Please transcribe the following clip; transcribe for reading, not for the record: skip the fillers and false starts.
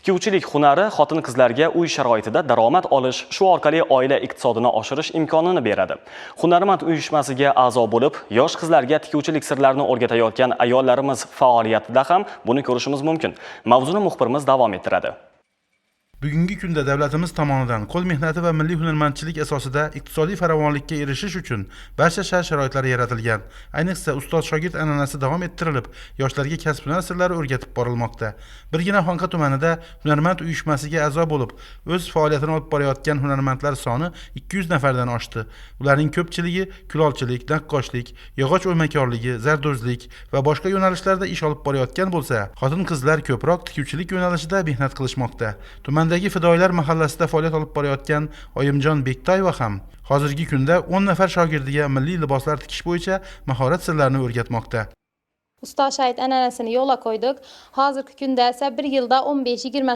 Tikuvchilik hunari xotin-qizlarga uy sharoitida daromad olish, shu orqali oila iqtisodini oshirish imkonini beradi. Hunarmand uyushmasiga a'zo bo'lib, yosh qizlarga tikuvchilik sirlarini o'rgatayotgan ayollarimiz faoliyatida ham buni ko'rishimiz mumkin. Mavzuni muxbirimiz davom ettiradi. Bugungi kunda davlatimiz tomonidan qo'l mehnati va milliy hunarmandchilik asosida iqtisodiy farovonlikka erishish uchun barcha shart-sharoitlar yaratilgan. Ayniqsa ustoz-shogird an'anasi davom ettirilib, yoshlarga kasb-hunar sirlari o'rgatib borilmoqda. Birgina Xonqa tumanida hunarmand uyushmasiga a'zo bo'lib, o'z faoliyatini olib borayotgan hunarmandlar soni 200 nafardan oshdi. Ularning ko'pchiligi kulolchilik, naqqoshlik, yog'och o'ymakorligi, zardo'zlik va boshqa yo'nalishlarda ish olib borayotgan bo'lsa, xotin-qizlar ko'proq tikuvchilik yo'nalishida mehnat qilishmoqda. Tumandagi Fidoyilar mahallasida faoliyat olib borayotgan Oyimjon Bektoyeva ham hozirgi kunda 10 nafar shogirdiga milliy liboslar tikish bo'yicha mahorat sirlarini o'rgatmoqda. Ustoz shahid an'anasini yo'lga qo'ydik. Hozirgi kunda esa bir yilda 15-20